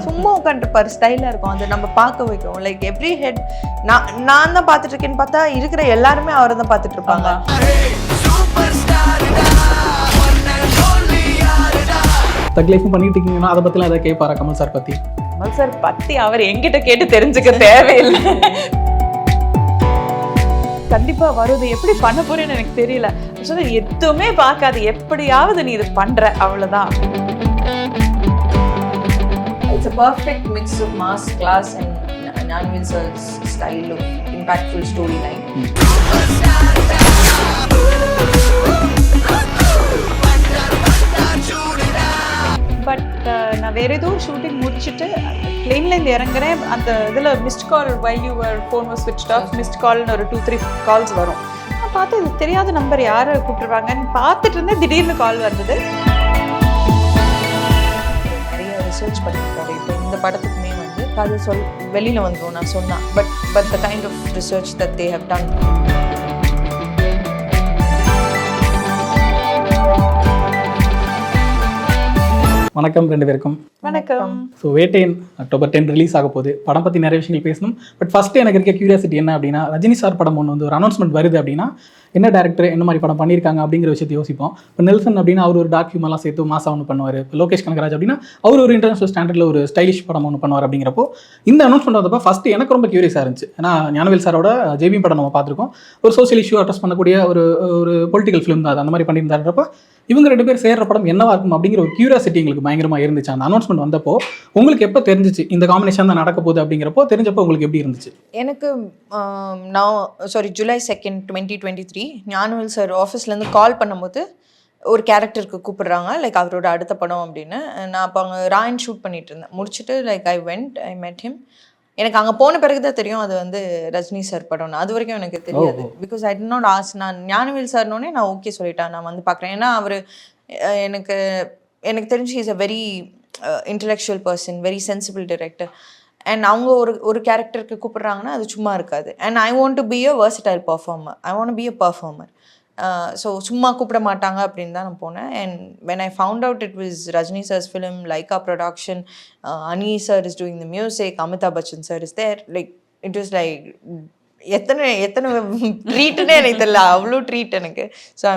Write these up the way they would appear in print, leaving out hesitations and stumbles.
சும்மா உட்காந்துருப்பாரு, ஸ்டைலாக இருக்கும். அது நம்ம பார்க்க வைக்கும். லைக் எவ்ரி ஹெட் நான் தான் பார்த்துட்டு இருக்கேன்னு பார்த்தா இருக்கிற எல்லாருமே அவரை தான் பார்த்துட்டு இருப்பாங்க. தக் லைஃப் பண்ணிட்டு இருக்கீங்கன்னா அதை பற்றிலாம் எதாவது கேட்பாரா கமல் சார் பற்றி? கமல் சார் பற்றி அவர் எங்கிட்ட கேட்டு தெரிஞ்சுக்க தேவையில்லை. கண்டிப்பா வருது, எப்படி பண்ண போறேன்னு எனக்கு தெரியல. எதுவுமே பார்க்காது, எப்படியாவது நீ இது பண்ற, அவ்வளவுதான். It's a perfect mix of mass, class and Gnanvel sir's style of impactful storyline. But நான் வேற ஏதோ ஷூட்டிங் முடிச்சுட்டு பிளேன்லேருந்து இறங்குறேன். அந்த இதில் missed call while your phone was switched off, missed கால்னு ஒரு 2-3 கால்ஸ் வரும். நான் பார்த்து இது தெரியாத நம்பர் யாரை கூப்பிட்டுருவாங்கன்னு பார்த்துட்டு இருந்தேன். திடீர்னு கால் வந்தது. நிறைய ரிசர்ச் பண்ணியிருக்காரு. இப்போ இந்த படத்துக்குமே வந்து அது வெளியில் வந்துடும் நான் சொன்னேன். But the kind of research that they have done. வணக்கம் ரெண்டு பேருக்கும். வணக்கம். ஸோ வேட்டையன் October 10 ரிலீஸ் ஆக போகுது. படம் பற்றி நிறைய விஷயங்கள் பேசணும். பட் ஃபஸ்ட்டு எனக்கு இருக்க கியூரியாசிட்டி என்ன அப்படின்னா, ரஜினி சார் படம் ஒன்று வந்து ஒரு அனௌன்ஸ்மெண்ட் வருது அப்படின்னா என்ன டேரக்டர் என்ன மாதிரி படம் பண்ணியிருக்காங்க அப்படிங்கிற விஷயத்தை யோசிப்போம். இப்போ நெல்சன் அப்படின்னா அவர் ஒரு டாக்யூமெல்லாம் சேர்த்து மாசா ஒன்று பண்ணுவார். இப்போ லோகேஷ் கனகராஜ் அப்படின்னா அவர் ஒரு இன்டர்நேஷனல் ஸ்டாண்டர்டில் ஒரு ஸ்டைலிஷ் படம் ஒன்று பண்ணுவார். அப்படிங்கிறப்போ இந்த அனௌன்ஸ்மெண்ட் வந்தப்போ ஃபஸ்ட்டு எனக்கு ரொம்ப கியூரியஸாக இருந்துச்சு. ஏன்னா ஞானவேல் சாரோட ஜேபி படம் நம்ம பார்த்துருக்கோம். ஒரு சோஷியல் இஷ்யூ அட்ரஸ் பண்ணக்கூடிய ஒரு பொலிட்டிக்கல் ஃபிலிம் தான் அது. அந்த மாதிரி பண்ணியிருந்தாருன்றப்போ இவங்க ரெண்டு பேர் சேர்ற படம் என்னவா இருக்கும் அப்படிங்கிற ஒரு கியூரியாசிட்டி எங்களுக்கு பயங்கரமாக இருந்துச்சு. அந்த அனௌன்ஸ்மெண்ட் வந்தப்போ உங்களுக்கு எப்போ தெரிஞ்சிச்சு இந்த காம்பினேஷன் தான் நடக்க போகுது அப்படிங்கிறப்போ தெரிஞ்சப்போ உங்களுக்கு எப்படி இருந்துச்சு? எனக்கு July 2nd 2023 ஞானவேல் சார் ஆஃபீஸ்லேருந்து கால் பண்ணும்போது ஒரு கேரக்டருக்கு கூப்பிடுறாங்க, லைக் அவரோட அடுத்த படம் அப்படின்னு. நான் அப்போ அங்கே ராயன் ஷூட் பண்ணிட்டு இருந்தேன். முடிச்சுட்டு லைக் ஐ met him. எனக்கு அங்கே போன பிறகு தான் தெரியும் அது வந்து ரஜினி சார் படம்னு. அது வரைக்கும் எனக்கு தெரியாது. Because I did not ask. நான் ஞானவேல் சார்னோடனே நான் ஓகே சொல்லிட்டேன், நான் வந்து பார்க்குறேன். ஏன்னா அவர் எனக்கு தெரிஞ்சு is a very intellectual person, very sensible director. And அவங்க ஒரு கேரக்டருக்கு கூப்பிட்றாங்கன்னா அது சும்மா இருக்காது. And I want to be a versatile performer. I want be a performer. So சும்மா கூப்பிட மாட்டாங்க அப்படின்னு தான் நான் போனேன். And when I found out it was Rajini sir's film, Lyca production, Ani sir is doing the music, Amitabh Bachchan sir is there. Like it was like எத்தனை ட்ரீட்டுன்னே எனக்கு தெரியல, அவ்வளோ ட்ரீட் எனக்கு. So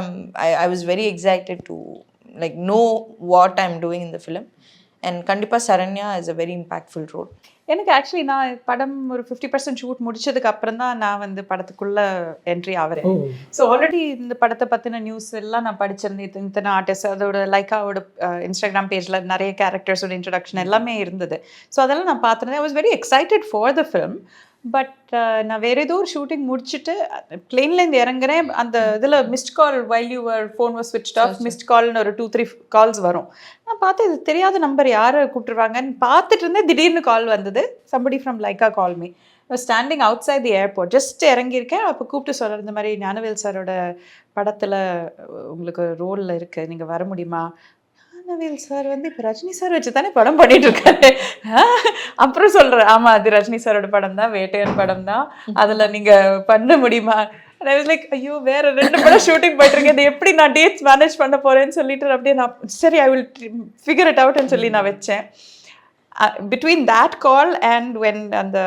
I was very excited to like know what I am doing in the film. And கண்டிப்பாக Saranya is a very impactful role. எனக்கு actually நான் படம் ஒரு 50% ஷூட் முடிச்சதுக்கு அப்புறம் தான் நான் வந்து படத்துக்குள்ள என்ட்ரி ஆகிறேன். ஸோ ஆல்ரெடி இந்த படத்தை பற்றின நியூஸ் எல்லாம் நான் படிச்சிருந்தேன். இத்தனை ஆர்டிஸ்ட், அதோட லைக்காவோட இன்ஸ்டாகிராம் பேஜில் நிறைய கேரக்டர்ஸோட இன்ட்ரடக்ஷன் எல்லாமே இருந்தது. ஸோ அதெல்லாம் நான் பார்த்துருந்தேன். I was very excited for the film. But நான் வேறு ஏதோ ஒரு ஷூட்டிங் முடிச்சுட்டு பிளேன்லேருந்து இறங்குறேன். அந்த இதில் missed call while your phone was switched off, missed கால்னு ஒரு 2-3 கால்ஸ் வரும். நான் பார்த்து இது தெரியாத நம்பர் யாரை கூப்பிட்டுருவாங்கன்னு பார்த்துட்டு இருந்தேன். திடீர்னு கால் வந்தது. somebody from Laika called me. I was standing outside the airport. Just இறங்கியிருக்கேன். அப்போ கூப்பிட்டு சொல்கிற இந்த மாதிரி ஞானவேல் சாரோட படத்தில் உங்களுக்கு ரோலில் இருக்குது, நீங்கள் வர முடியுமா? ஞானவேல் சார் வந்து இப்போ ரஜினி சார் வச்சு தானே படம் பண்ணிட்டு இருக்காரு. அப்புறம் சொல்கிறேன், ஆமாம் அது ரஜினி சாரோட படம் தான், வேட்டையன் படம் தான், அதில் நீங்கள் பண்ண முடியுமா? ஐ வாஸ் லைக் ஐயோ வேற 2 படம் ஷூட்டிங் போயிட்டுருக்கேன், இது எப்படி நான் டேட்ஸ் மேனேஜ் பண்ண போகிறேன்னு சொல்லிட்டு அப்படியே நான் சரி ஐ வில் ஃபிகர் இட் அவுட்னு சொல்லி நான் வச்சேன். Between that call and when அந்த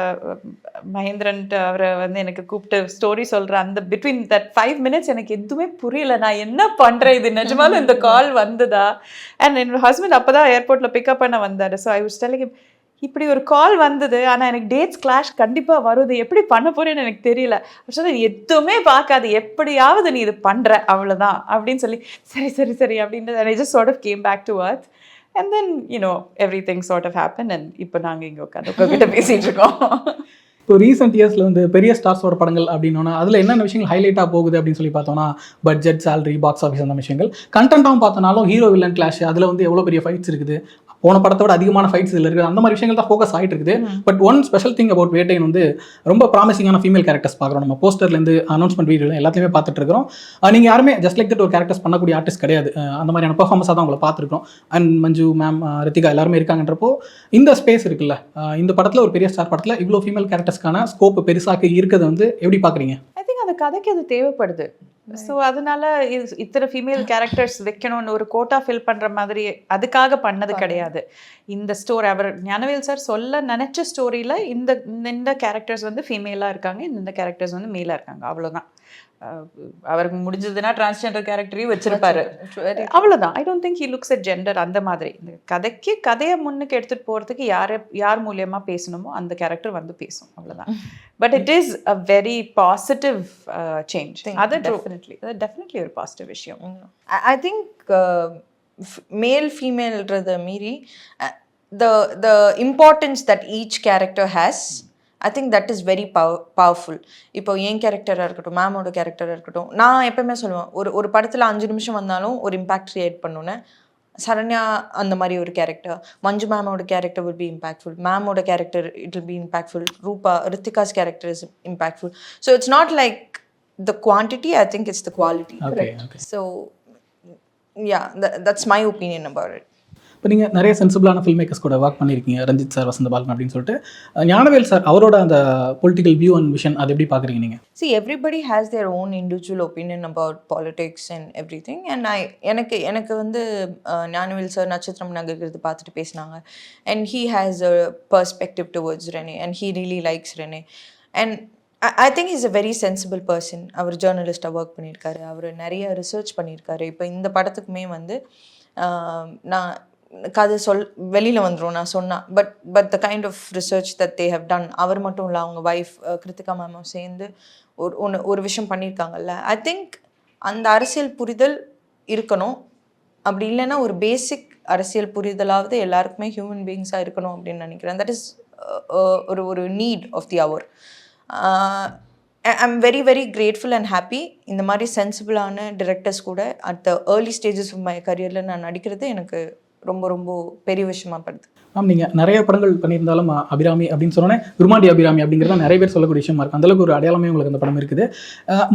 மகேந்திரன் அவரை வந்து எனக்கு கூப்பிட்டு ஸ்டோரி சொல்கிற அந்த பிட்வீன் தட் 5 minutes எனக்கு எதுவுமே புரியல. நான் என்ன பண்ணுறேன், இது நிஜமாலும் இந்த கால் வந்ததா? அண்ட் என்னோட ஹஸ்பண்ட் அப்போ தான் ஏர்போர்ட்டில் பிக்கப் பண்ண வந்தார். ஸோ ஐ வாஸ் டெல்லிங் இப்படி ஒரு கால் வந்தது, ஆனால் எனக்கு டேட்ஸ் கிளாஷ் கண்டிப்பாக வருது, எப்படி பண்ண போறேன்னு எனக்கு தெரியல. சொன்ன எதுவுமே பார்க்காது, எப்படியாவது நீ இது பண்ணுற, அவ்வளோதான் அப்படின்னு சொல்லி சரி சரி சரி அப்படின்றது. I just sort of came back to earth. And then, everything sort of happened. And இப்போ நாங்கள் இங்கே உட்காந்து பேசிகிட்டு இருக்கோம். இப்போ ரீசெண்ட் இயர்ஸில் வந்து பெரிய ஸ்டார்ஸோட படங்கள் அப்படின்னா அதில் என்னென்ன விஷயங்கள் ஹைலைட்டாக போகுது அப்படின்னு சொல்லி பார்த்தோம்னா பட்ஜெட், சேலரி, பாக்ஸ் ஆஃபீஸ் அந்த விஷயங்கள். கண்டென்ட்டாகவும் பார்த்தோம்னாலும் ஹீரோ வில்லன் கிளாஷ், அதில் வந்து எவ்வளோ பெரிய ஃபைட்ஸ் இருக்குது, போன படத்தோட அதிகமான ஃபைட்ஸ் இதில் இருக்குது. அந்த மாதிரி விஷயங்கள் தான் ஃபோக்கஸ் ஆகிட்டு இருக்குது. But one special thing about Vettaiyan வந்து ரொம்ப ப்ராமிசிங்கான ஃபீமேல் கேரக்டர்ஸ் பார்க்குறோம். நம்ம போஸ்டர்லேருந்து அனௌன்ஸ்மெண்ட் வீடியோவில் எல்லாத்தையுமே பார்த்துட்டு இருக்கிறோம். நீங்கள் யாருமே ஜஸ்ட் லைக் தட் ஒரு கேரக்டர்ஸ் பண்ணக்கூடிய ஆர்டிஸ்ட் கிடையாது. அந்த மாதிரியான பெர்ஃபார்மன்ஸாக தான் உங்களை பார்த்துருக்கோம். அண்ட் மஞ்சு மேம், ரித்திகா எல்லாருமே இருக்காங்கன்றப்போ இந்த ஸ்பேஸ் இருக்குல்ல, இந்த படத்தில் ஒரு பெரிய ஸ்டார் படத்தில் இவ்வளோ ஃபீமேல் கேரக்டர்ஸ்க்கான ஸ்கோப் பெருசாக இருக்கிறது வந்து எப்படி பார்க்குறீங்க? ஐ திங்க் அந்த கதைக்கு அது தேவைப்படுது. ஸோ அதனால இத்தனை ஃபீமேல் கேரக்டர்ஸ் வைக்கணும்னு ஒரு கோட்டா ஃபில் பண்ணுற மாதிரி அதுக்காக பண்ணது கிடையாது. இந்த ஸ்டோரி அவர் ஞானவேல் சார் சொல்ல நினச்ச ஸ்டோரியில் இந்த கேரக்டர்ஸ் வந்து ஃபீமேலாக இருக்காங்க, இந்த கேரக்டர்ஸ் வந்து மேலாக இருக்காங்க, அவ்வளோதான். அவருக்கு முடிஞ்சதுன்னா டிரான்ஸ்ஜெண்டர் கேரக்டரையும் வச்சிருப்பாரு, அவ்வளோதான். I don't think he looks at gender அந்த மாதிரி. இந்த கதையை முன்னுக்கு எடுத்துகிட்டு போகிறதுக்கு யார் மூலியமா பேசணுமோ அந்த கேரக்டர் வந்து பேசும், அவ்வளோதான். But it is a very positive change. அது டெஃபினெட்லி ஒரு பாசிட்டிவ் விஷயம். ஐ திங்க் மேல் ஃபீமேல்ன்றதை மீறி the importance that each character has, I think that is very powerful. இப்போ என் கேரக்டராக இருக்கட்டும், மேமோட கேரக்டராக இருக்கட்டும், நான் எப்பவுமே சொல்லுவேன், ஒரு படத்தில் 5 நிமிஷம் வந்தாலும் ஒரு இம்பேக்ட் க்ரியேட் பண்ணுன்னு. சரண்யா அந்த மாதிரி ஒரு கேரக்டர், மஞ்சு மேமோட கேரக்டர் வில் பி இம்பேக்ட்ஃபுல், மேமோட character it will be impactful, Roopa Rithika's character is impactful. So it's not like the quantity, I think it's the quality. So yeah, that's my opinion about it. இப்போ நீங்கள் நிறைய சென்சிபிளான film makers கூட work பண்ணியிருக்கீங்க, Ranjith sir, வசந்த பாலன் அப்படின்னு சொல்லிட்டு. Gnanavel sir அவரோட அந்த பொலிட்டிக்கல் வியூ அண்ட் விஷன் அதை எப்படி பார்க்குறீங்க நீங்கள்? See, everybody has their own individual opinion about politics and everything. And எனக்கு வந்து ஞானவேல் சார் நட்சத்திரம் நகர்கிறது பார்த்துட்டு பேசினாங்க. And he has a perspective towards Rene and he really likes Rene. And I think he's a very sensible person. அவர் ஜேர்னலிஸ்டாக work பண்ணியிருக்காரு, அவர் நிறைய ரிசர்ச் பண்ணியிருக்காரு. இப்போ இந்த படத்துக்குமே வந்து நான் கதை வெளியில் வந்துடும் நான் சொன்னால், but the kind of research that they have done, அவர் மட்டும் இல்லை அவங்க ஒய்ஃப் கிருத்திகா மேமும் சேர்ந்து ஒரு விஷயம் பண்ணியிருக்காங்கல்ல. ஐ திங்க் அந்த அரசியல் புரிதல் இருக்கணும். அப்படி இல்லைன்னா ஒரு பேசிக் அரசியல் புரிதலாவது எல்லாருக்குமே ஹியூமன் பீயிங்ஸாக இருக்கணும் அப்படின்னு நினைக்கிறேன். தட் இஸ் ஒரு need of the hour. I'm very very grateful and happy இந்த மாதிரி சென்சிபிளான டிரெக்டர்ஸ் கூட at the early stages of my கரியரில் நான் நடிக்கிறது எனக்கு ரொம்ப ரொம்ப பெரிய விஷயமா படுது. மேம், நீங்கள் நிறைய படங்கள் பண்ணியிருந்தாலும் அபிராமி அப்படின்னு சொன்னோன்னே விருமாண்டி அபிராமி அப்படிங்கிறத நிறைய பேர் சொல்லக்கூடிய விஷயமா இருக்குது. அந்தளவுக்கு ஒரு அடையாளமே உங்களுக்கு அந்த படம் இருக்குது.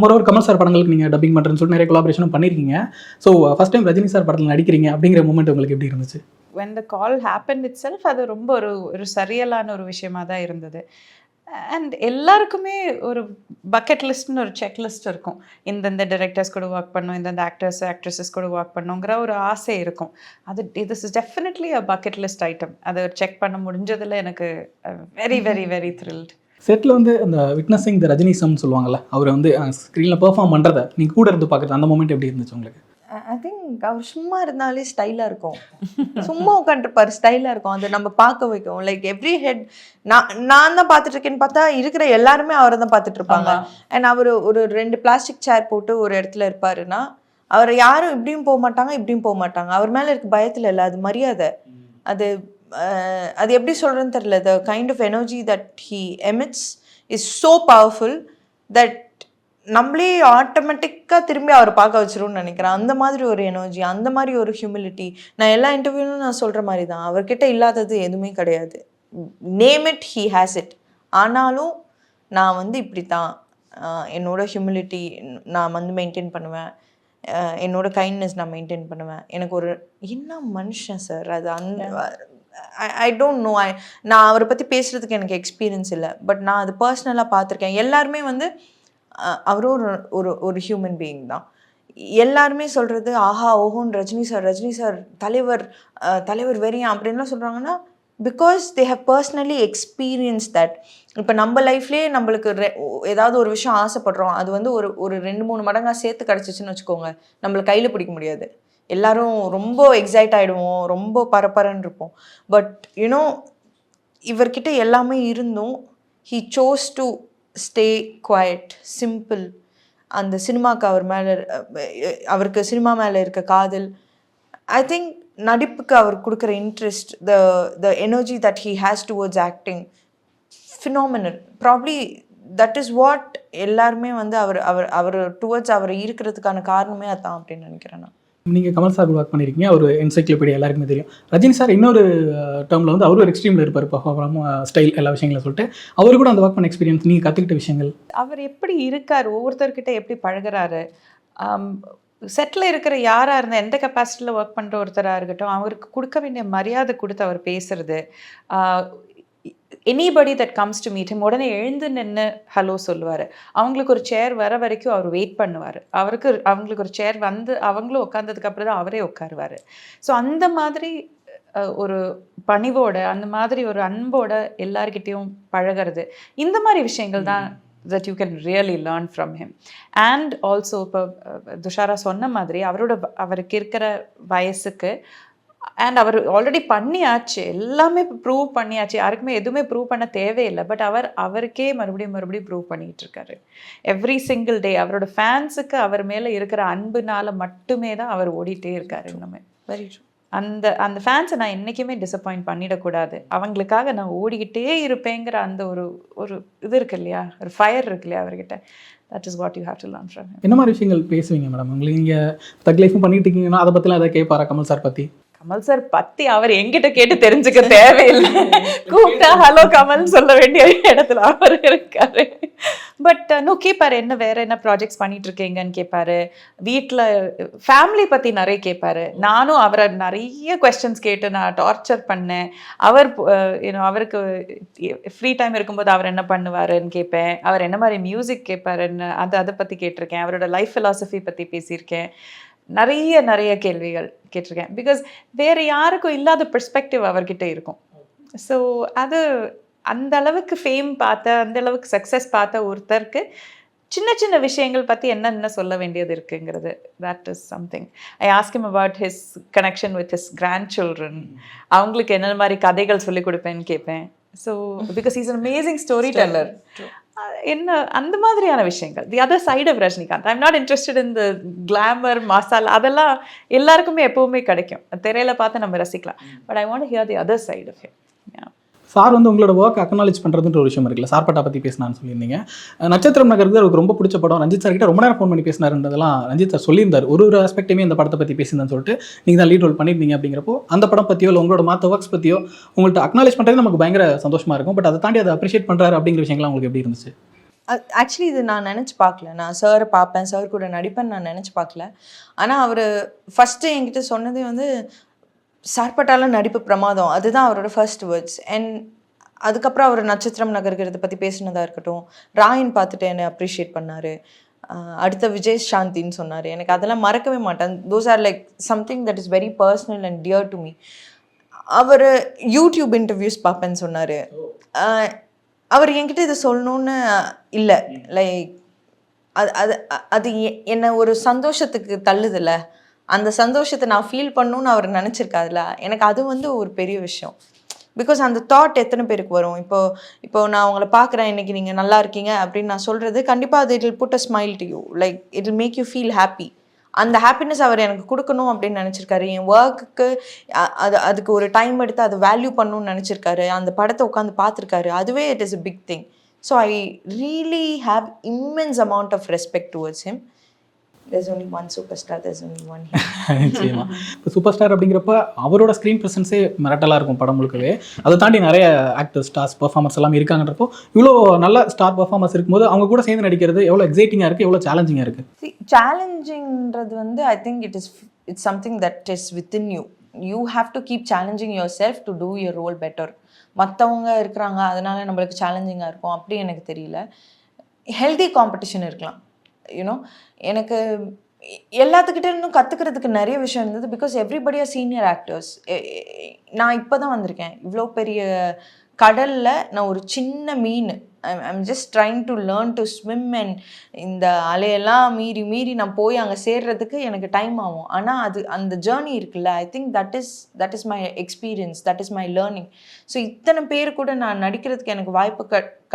மொரோவர் கமல் சார் படங்களுக்கு நீங்கள் டப்பிங் பண்ணுறேன்னு சொல்லிட்டு நிறைய கொலாபரேஷனும் பண்ணியிருக்கீங்க. So first time Rajini sir படத்தில் நடிக்கிறீங்க அப்படிங்கிற மூமெண்ட் உங்களுக்கு எப்படி இருந்துச்சு? when the call happened itself, அது ரொம்ப ஒரு சரியலான ஒரு விஷயமா தான் இருந்தது. அண்ட் எல்லாருக்குமே ஒரு பக்கெட் லிஸ்ட்னு ஒரு செக் லிஸ்ட் இருக்கும். இந்தந்த டைரக்டர்ஸ் கூட ஒர்க் பண்ணணும், இந்தந்த ஆக்ட்ரஸஸ் கூட ஒர்க் பண்ணணுங்கிற ஒரு ஆசை இருக்கும். This is definitely a bucket list item. அதை செக் பண்ண முடிஞ்சதில் எனக்கு very very very thrilled. Settle வந்து அந்த விட்னஸிங் த ரஜினிசம்னு சொல்லுவாங்கள்ல, அவரை வந்து ஸ்க்ரீனில் பெர்ஃபார்ம் பண்ணுறதை நீங்கள் கூட இருந்து பார்க்குறது, அந்த மூமெண்ட் எப்படி இருந்துச்சு உங்களுக்கு? ஐ திங்க் அவர் சும்மா இருந்தாலே ஸ்டைலாக இருக்கும். சும்மா உட்காந்துருப்பாரு, ஸ்டைலாக இருக்கும். அதை நம்ம பார்க்க வைக்கும். லைக் எவ்ரி ஹெட் நான் தான் பார்த்துட்டு இருக்கேன்னு பார்த்தா இருக்கிற எல்லாருமே அவரை தான் பார்த்துட்டு இருப்பாங்க. அண்ட் அவர் ஒரு 2 பிளாஸ்டிக் சேர் போட்டு ஒரு இடத்துல இருப்பாருன்னா அவரை யாரும் இப்படியும் போக மாட்டாங்க, இப்படியும் போக மாட்டாங்க. அவர் மேலே இருக்க பயத்தில் இல்லை, அது மரியாதை. அது எப்படி சொல்கிறேன்னு தெரியல. The kind of energy that he emits is so powerful that நம்மளே ஆட்டோமேட்டிக்காக திரும்பி அவர் பார்க்க வச்சிரும்னு நினைக்கிறேன். அந்த மாதிரி ஒரு எனர்ஜி, அந்த மாதிரி ஒரு ஹியூமிலிட்டி. நான் எல்லா இன்டர்வியூலும் நான் சொல்கிற மாதிரி தான், அவர்கிட்ட இல்லாதது எதுவுமே கிடையாது. Name it, he has it. ஆனாலும் நான் வந்து இப்படி தான் என்னோட ஹியூமிலிட்டி நான் வந்து மெயின்டைன் பண்ணுவேன், என்னோட கைண்ட்னஸ் நான் மெயின்டைன் பண்ணுவேன். எனக்கு ஒரு என்ன மனுஷன் சார் அது. I don't know. நான் அவரை பற்றி பேசுகிறதுக்கு எனக்கு எக்ஸ்பீரியன்ஸ் இல்லை, பட் நான் அது பர்சனலாக பார்த்துருக்கேன். எல்லாருமே வந்து அவரும் ஒரு ஹியூமன் பீயிங் தான். எல்லாருமே சொல்கிறது ஆஹா ஓஹோன்னு ரஜினி சார் தலைவர் வெறியான் அப்படின்லாம் சொல்கிறாங்கன்னா because they have personally experience that. இப்போ நம்ம லைஃப்லேயே நம்மளுக்கு ஏதாவது ஒரு விஷயம் ஆசைப்படுறோம், அது வந்து ஒரு 2-3 மடங்காக சேர்த்து கிடச்சிச்சின்னு வச்சுக்கோங்க, நம்மளுக்கு கையில் பிடிக்க முடியாது. எல்லாரும் ரொம்ப எக்ஸைட் ஆகிடுவோம், ரொம்ப பரபரன்னு இருப்போம். பட் யூனோ இவர்கிட்ட எல்லாமே இருந்தும் he chose to stay quiet, simple. அந்த சினிமாவுக்கு அவருக்கு சினிமா மேலே இருக்க காதல், ஐ திங்க் நடிப்புக்கு அவர் கொடுக்குற interest, the energy that he has towards acting, phenomenal. Probably that is what எல்லாருமே வந்து அவர் டுவர்ட்ஸ் அவர் இருக்கிறதுக்கான காரணமே அதான் அப்படின்னு நினைக்கிறேன் நான். நீங்கள் கமல் சார் ஒர்க் பண்ணியிருக்கீங்க, அவர் என்சைக்ளோபீடியா எல்லாருக்குமே தெரியும். ரஜினி சார் இன்னொரு டேர்மில் வந்து அவர் ஒரு எக்ஸ்ட்ரீமில் இருப்பார், பர்ஃபார்ம் ஸ்டைல் எல்லா விஷயங்களும் சொல்லிட்டு. அவர் கூட அந்த ஒர்க் பண்ண எக்ஸ்பீரியன்ஸ், நீங்கள் கற்றுக்கிட்ட விஷயங்கள், அவர் எப்படி இருக்கார், ஒவ்வொருத்தர்கிட்ட எப்படி பழகுறாரு, செட்டில் இருக்கிற யாராக இருந்தால் எந்த கெப்பாசிட்டியில் ஒர்க் பண்ணுற ஒருத்தராக இருக்கட்டும், அவருக்கு கொடுக்க வேண்டிய மரியாதை கொடுத்து அவர் பேசுறது, anybody that comes to meet him உடனே எழுந்து நின்று ஹலோ சொல்லுவார். அவங்களுக்கு ஒரு சேர் வர வரைக்கும் அவர் வெயிட் பண்ணுவார். அவங்களுக்கு ஒரு சேர் வந்து அவங்களும் உட்காந்ததுக்கு அப்புறம் தான் அவரே உட்காருவார். ஸோ அந்த மாதிரி ஒரு பணிவோட, அந்த மாதிரி ஒரு அன்போட எல்லார்கிட்டையும் பழகிறது, இந்த மாதிரி விஷயங்கள் தான் that you can really learn from him. And also இப்போ துஷாரா சொன்ன மாதிரி அவருக்கு இருக்கிற வயசுக்கு அண்ட் அவர் ஆல்ரெடி பண்ணியாச்சு, எல்லாமே ப்ரூவ் பண்ணியாச்சு, யாருக்குமே எதுவுமே ப்ரூவ் பண்ண தேவையில்லை. பட் அவருக்கே மறுபடியும் ப்ரூவ் பண்ணிட்டு இருக்காரு எவ்ரி சிங்கிள் டே. அவரோட ஃபேன்ஸுக்கு அவர் மேலே இருக்கிற அன்புனால மட்டுமே தான் அவர் ஓடிட்டே இருக்காரு இன்னுமே. Very true. அந்த ஃபேன்ஸை நான் என்றைக்குமே டிசப்பாயிண்ட் பண்ணிடக்கூடாது, அவங்களுக்காக நான் ஓடிக்கிட்டே இருப்பேங்கிற அந்த ஒரு இது இருக்கு இல்லையா, ஒரு ஃபயர் இருக்கு இல்லையா அவர்கிட்ட. That is what you have to learn from him. என்ன மாதிரி விஷயங்கள் பேசுவீங்க மேடம்? உங்களுக்கு நீங்கள் தக் லைஃபும் பண்ணிட்டு இருக்கீங்கன்னா அதை பற்றிலாம் எதாவது கேட்பாரா கமல் சார் பற்றி? கமல் சார் பற்றி அவர் எங்கிட்ட கேட்டு தெரிஞ்சுக்க தேவையில்லை. கூப்பிட்டா ஹலோ கமல் சொல்ல வேண்டிய இடத்துல அவர் இருக்காரு. பட் கேட்பாரு, வேற என்ன ப்ராஜெக்ட்ஸ் பண்ணிட்டு இருக்கீங்கன்னு கேட்பாரு. வீட்டில் ஃபேமிலி பற்றி நிறைய கேட்பாரு. நானும் அவரை நிறைய கொஸ்டின்ஸ் கேட்டு நான் டார்ச்சர் பண்ணேன். அவருக்கு ஃப்ரீ டைம் இருக்கும்போது அவர் என்ன பண்ணுவாருன்னு கேட்பேன். அவர் என்ன மாதிரி மியூசிக் கேட்பாருன்னு அதை பற்றி கேட்டிருக்கேன். அவரோட லைஃப் ஃபிலாசபி பற்றி பேசியிருக்கேன். நிறைய கேள்விகள் கேட்டிருக்கேன். பிகாஸ் வேறு யாருக்கும் இல்லாத பெர்ஸ்பெக்டிவ் அவர்கிட்ட இருக்கும். ஸோ அது அந்த அளவுக்கு ஃபேம் பார்த்த, அந்த அளவுக்கு சக்ஸஸ் பார்த்த ஒருத்தருக்கு சின்ன விஷயங்கள் பற்றி என்னென்ன சொல்ல வேண்டியது இருக்குங்கிறது, that is something. I ask him about his connection with his grandchildren. அவங்களுக்கு என்ன மாதிரி கதைகள் சொல்லிக் கொடுப்பேன்னு கேட்பேன். So because is an amazing storyteller. என்ன அந்த மாதிரியான விஷயங்கள். The other side of Rajinikanth. I am not interested in the glamour masala. அதெல்லாம் எல்லாருக்குமே எப்பவுமே கிடைக்கும், திரையில பார்த்து நம்ம ரசிக்கலாம். But I want to hear the other side of him. Sir உங்களோட ஒர்க் அக்னாலேஜ் பண்ணுறதுன்ற ஒரு விஷயம் இருக்குல்ல, சார்பட்டா பற்றி பேசினான்னு சொல்லியிருந்தீங்க. நட்சத்திரம் நகருக்கு அவருக்கு ரொம்ப பிடிச்ச படம். ரஞ்சித் சார் கிட்ட ரொம்ப நேரம் ஃபோன் பண்ணி பேசினாருன்றதெல்லாம் ரஞ்சித் சார் சொல்லியிருந்தார். ஒரு ஆஸ்பெக்டையுமே இந்த படத்தை பற்றி பேசியிருந்தான்னு சொல்லிட்டு நீங்கள் தான் லீட் ரோல் பண்ணியிருந்தீங்க. அப்படிங்கிறப்போ அந்த படம் பற்றியோ இல்லை உங்களோட மற்ற ஒர்க்ஸ் பற்றியோ உங்கள்கிட்ட அக்னாலேஜ் பண்ணுறது நமக்கு பயங்கர சந்தோஷமாக இருக்கும். பட் அதை தாண்டி அதை அப்ரிஷியேட் பண்ணுறாரு அப்படிங்கிற விஷயங்கள்லாம் உங்களுக்கு எப்படி இருந்துச்சு? ஆக்சுவலி இது நான் நினச்சி பார்க்கல. நான் சாரை பார்ப்பேன், சார் கூட நடிப்பேன்னு நான் நினச்சி பார்க்கல. ஆனால் அவர் ஃபஸ்ட்டு என்கிட்ட சொன்னதே சார்பட்டால நடிப்பு பிரமாதம், அதுதான் அவரோட ஃபர்ஸ்ட் வேர்ட்ஸ். அண்ட் அதுக்கப்புறம் அவர் நட்சத்திரம் நகர்கிறத பற்றி பேசினதாக இருக்கட்டும், ராயின் பார்த்துட்டு என்னை அப்ரிஷியேட் பண்ணார். அடுத்த விஜய் சாந்தின்னு சொன்னார். எனக்கு அதெல்லாம் மறக்கவே மாட்டேன். Those are like something that is very personal and dear to me. அவர் யூடியூப் இன்டர்வியூஸ் பார்ப்பேன்னு சொன்னார். அவர் என்கிட்ட இதை சொல்லணுன்னு இல்லை, லைக் அது என்னை ஒரு சந்தோஷத்துக்கு தள்ளுதில்ல, அந்த சந்தோஷத்தை நான் ஃபீல் பண்ணணுன்னு அவர் நினச்சிருக்காதுல்ல, எனக்கு அது ஒரு பெரிய விஷயம். பிகாஸ் அந்த தாட் எத்தனை பேருக்கு வரும்? இப்போ நான் உங்களை பார்க்குறேன், இன்றைக்கி நீங்கள் நல்லா இருக்கீங்க அப்படின்னு நான் சொல்கிறது, கண்டிப்பாக அது it will put a smile to you, like it will make you feel happy. அந்த ஹாப்பினஸ் அவர் எனக்கு கொடுக்கணும் அப்படின்னு நினச்சிருக்காரு. என் ஒர்க்குக்கு அதுக்கு ஒரு டைம் எடுத்து அதை வேல்யூ பண்ணணும்னு நினச்சிருக்காரு. அந்த படத்தை உட்காந்து பார்த்துருக்காரு. அதுவே it is a big thing. So I really have immense amount of respect towards him. There's only one superstar, there's only one hero. நிச்சயமா. இப்போ சூப்பர் ஸ்டார் அப்படிங்கிறப்ப அவரோட ஸ்க்ரீன் ப்ரெசன்ஸே மிரட்டலாக இருக்கும் படம் முழுக்கவே. அதை தாண்டி நிறைய ஆக்டர்ஸ், ஸ்டார்ஸ், பர்ஃபார்மர்ஸ் எல்லாம் இருக்காங்கன்றப்போ இவ்வளோ நல்ல ஸ்டார் பர்ஃபார்மர்ஸ் இருக்கும்போது அவங்க கூட சேர்ந்து நடிக்கிறது எவ்வளோ எக்ஸைட்டிங்காக இருக்குது, எவ்வளோ சேலஞ்சிங்காக இருக்குது? சேலஞ்சிங்கிறது I think it's something that is within you. You have to keep challenging yourself to do your role better. மற்றவங்க இருக்கிறாங்க அதனால நம்மளுக்கு சேலஞ்சிங்காக இருக்கும் அப்படி எனக்கு தெரியல. ஹெல்தி காம்படிஷன் இருக்கலாம். எனக்கு எல்லாத்துக்கிட்ட இருந்தும் கற்றுக்கிறதுக்கு நிறைய விஷயம் இருந்தது. Because everybody are senior actors. நான் இப்போ தான் வந்திருக்கேன். இவ்வளோ பெரிய கடலில் நான் ஒரு சின்ன மீன். I'm just trying to learn to swim. And இந்த அலையெல்லாம் மீறி நான் போய் அங்கே சேர்றதுக்கு எனக்கு டைம் ஆகும். ஆனால் அந்த ஜேர்னி இருக்குல்ல, I think that is my experience, that is my learning. So இத்தனை பேர் கூட நான் நடிக்கிறதுக்கு எனக்கு வாய்ப்பு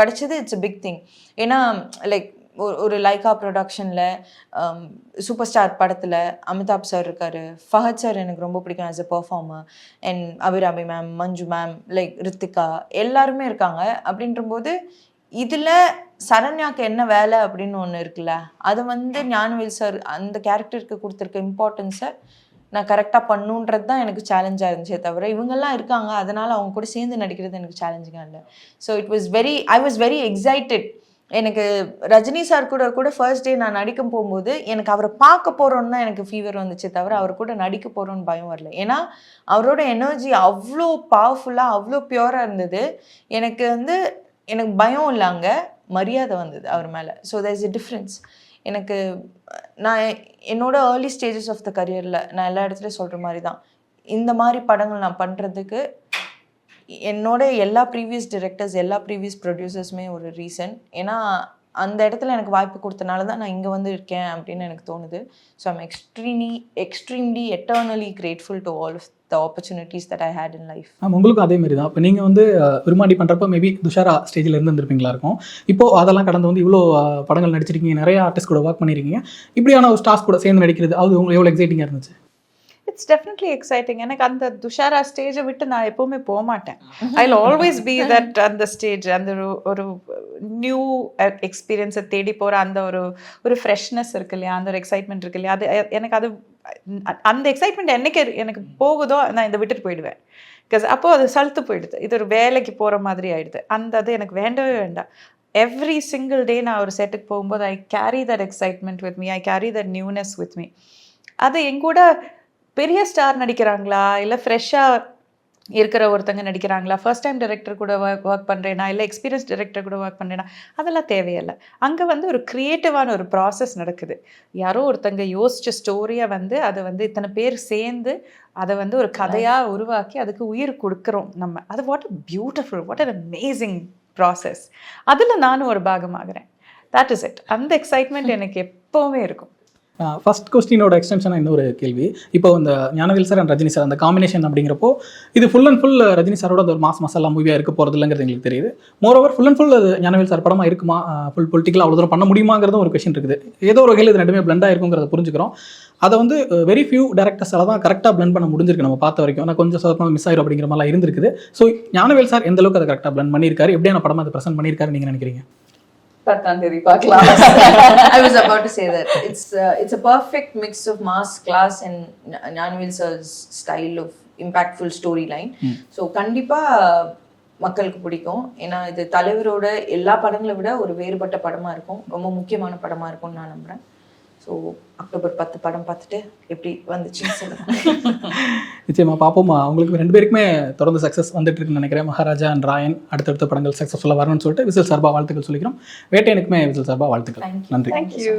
கிடைச்சது இட்ஸ் அ பிக் திங். ஏன்னா லைக் ஒரு லைகா ப்ரொடக்ஷனில் சூப்பர் ஸ்டார் படத்தில் அமிதாப் சார் இருக்கார், ஃபஹத் சார் எனக்கு ரொம்ப பிடிக்கும் as a performer, and Abhirami ma'am, Manju ma'am, like Ritika எல்லாருமே இருக்காங்க. அப்படின்றபோது இதில் சரண்யாவுக்கு என்ன வேலை அப்படின்னு ஒன்று இருக்குல்ல, அது ஞானவேல் சார் அந்த கேரக்டருக்கு கொடுத்துருக்க இம்பார்ட்டன்ஸை நான் கரெக்டாக பண்ணுன்றது தான் எனக்கு சேலஞ்சாக இருந்துச்சே தவிர இவங்கெல்லாம் இருக்காங்க அதனால் அவங்க கூட சேர்ந்து நடிக்கிறது எனக்கு சேலஞ்சிங்காக இல்லை. So I was very excited எனக்கு ரஜினி சார் கூட ஃபர்ஸ்ட் டே நான் நடிக்க போகும்போது எனக்கு அவரை பார்க்க போகிறோன்னு தான் எனக்கு ஃபீவர் வந்துச்சு தவிர அவர் கூட நடிக்க போகிறோன்னு பயம் வரல. ஏன்னா அவரோட எனர்ஜி அவ்வளோ பவர்ஃபுல்லாக அவ்வளோ பியூராக இருந்தது. எனக்கு எனக்கு பயம் இல்லை, அங்கே மரியாதை வந்தது அவர் மேலே. So there is a difference. எனக்கு நான் என்னோட ஏர்லி ஸ்டேஜஸ் ஆஃப் த கரியரில் நான் எல்லா இடத்துலையும் சொல்கிற மாதிரி தான், இந்த மாதிரி படங்கள் நான் பண்ணுறதுக்கு என்னோட எல்லா ப்ரீவியஸ் டிரெக்டர்ஸ் எல்லா ப்ரீவியஸ் ப்ரொடியூசர்ஸுமே ஒரு ரீசன். ஏன்னா அந்த இடத்துல எனக்கு வாய்ப்பு கொடுத்தனால தான் நான் இங்கே வந்து இருக்கேன் அப்படின்னு எனக்கு தோணுது. So I'm extremely eternally grateful to all of the opportunities that I had in life. உங்களுக்கும் அதே மாதிரி தான். இப்போ நீங்கள் வந்து விரும்மாண்டி பண்ணுறப்ப மேபி துஷாரா ஸ்டேஜில் இருந்துருப்பீங்களா இருக்கும். இப்போது அதெல்லாம் கடந்து வந்து இவ்வளோ படங்கள் நடிச்சிருக்கீங்க, நிறைய ஆர்டிஸ்ட் கூட ஒர்க் பண்ணியிருக்கீங்க. இப்படியான ஒரு ஸ்டார்ஸ் கூட சேர்ந்து நடிக்கிறது அது உங்களுக்கு எவ்வளோ எக்ஸைட்டிங்காக இருந்துச்சு? It's definitely exciting. எனக்கு அந்த துஷாரா ஸ்டேஜை விட்டு நான் எப்போவுமே போக மாட்டேன். I will always be that அந்த ஸ்டேஜ், அந்த ஒரு நியூ எக்ஸ்பீரியன்ஸை தேடி போகிற அந்த ஒரு ஃப்ரெஷ்னஸ் இருக்கு இல்லையா, அந்த ஒரு எக்ஸைட்மெண்ட் இருக்கு இல்லையா, அது எனக்கு அந்த எக்ஸைட்மெண்ட் என்னைக்கு எனக்கு போகுதோ நான் இதை விட்டுட்டு போயிடுவேன். பிகாஸ் அப்போது அது சலுத்து போயிடுது, இது ஒரு வேலைக்கு போகிற மாதிரி ஆயிடுது. அது எனக்கு வேண்டவே வேண்டாம். எவ்ரி சிங்கிள் டே நான் ஒரு செட்டுக்கு போகும்போது ஐ carry that excitement with me, I carry that newness with me. அது எங்கூட பெரிய ஸ்டார் நடிக்கிறாங்களா, இல்லை ஃப்ரெஷ்ஷாக இருக்கிற ஒருத்தங்க நடிக்கிறாங்களா, ஃபர்ஸ்ட் டைம் டைரக்டர் கூட ஒர்க் பண்ணுறேனா, இல்லை எக்ஸ்பீரியன்ஸ் டைரக்டர் கூட ஒர்க் பண்ணுறேனா, அதெல்லாம் தேவையில்லை. அங்கே ஒரு க்ரியேட்டிவான ஒரு ப்ராசஸ் நடக்குது. யாரோ ஒருத்தங்க யோசித்த ஸ்டோரியை அதை இத்தனை பேர் சேர்ந்து அதை ஒரு கதையாக உருவாக்கி அதுக்கு உயிர் கொடுக்குறோம் நம்ம. அது what a beautiful, what an amazing process. அதில் நானும் ஒரு பாகமாகிறேன். That is it. அந்த எக்ஸைட்மெண்ட் எனக்கு எப்போவுமே இருக்கும். ஃபர்ஸ்ட் கொஸ்டினோட எக்ஸ்டென்ஷனாக இன்னொரு கேள்வி. இப்போ இந்த Gnanavel sir and Rajini sir அந்த காம்பினேஷன் அப்படிங்கிறப்போ இது ஃபுல் அண்ட் ஃபுல் ரஜினி சாரோட அந்த ஒரு மாஸ் மசாலா மூவியாக இருக்க போகிறது இல்லைங்கிறது எங்களுக்கு தெரியுது. மோரோவர் ஃபுல் அண்ட் ஃபுல் அது ஞானவேல் சார் படமாக இருக்குமா, ஃபுல் பொலிட்டிக்கலாக அவ்வளோ தூரம் பண்ண முடியுமாங்கிறதும் ஒரு கொஸ்டின் இருக்குது. ஏதோ ஒரு வகையில் இது ரெண்டுமே பிளண்டாக இருக்குங்கிறத புரிஞ்சுக்கிறோம். அதை வெரி ஃபியூ டேரக்டர்ஸால் தான் கரெக்டாக பிளண்ட் பண்ண முடிஞ்சிருக்கு நம்ம பார்த்த வரைக்கும். ஆனால் கொஞ்சம் சொதப்பமாக மிஸ் ஆயிரும் அப்படிங்கிற மாதிரிலாம் இருந்திருக்குது. ஸோ ஞானவேல் சார் எந்த அளவுக்கு அதை கரெக்டாக பிளண்ட் பண்ணியிருக்காரு, எப்படியான படமாக அதை ப்ரெசென்ட் பண்ணியிருக்காரு நீங்கள் நினைக்கிறீங்க? 10ஆம் தேதி பார்க்கலாம். I was about to say that it's a perfect mix of mass class and Gnanavel sir's style of impactful storyline. So கண்டிப்பா மக்களுக்கு பிடிக்கும். ஏன்னா இது தலைவரோட எல்லா படங்களை விட ஒரு வேறுபட்ட படமா இருக்கும், ரொம்ப முக்கியமான படமா இருக்கும்னு நான் நம்புறேன். ஸோ அக்டோபர் 10 படம் பார்த்துட்டு எப்படி வந்துச்சுன்னு சொல்லுங்கள். நிச்சயமாக பார்ப்போமா. உங்களுக்கு 2 பேருக்குமே தொடர்ந்து சக்ஸஸ் வந்துட்டு இருக்குன்னு நினைக்கிறேன். மகாராஜா அண்ட் ராயன் அடுத்தடுத்த படங்கள் சக்ஸஸ்ஃபுல்லாக வரணும்னு சொல்லிட்டு விசில் சார்பாக வாழ்த்துக்கள் சொல்லிக்கிறோம். வேட்டையனுக்குமே விசில் சார்பாக வாழ்த்துக்கள். நன்றி. Thank you.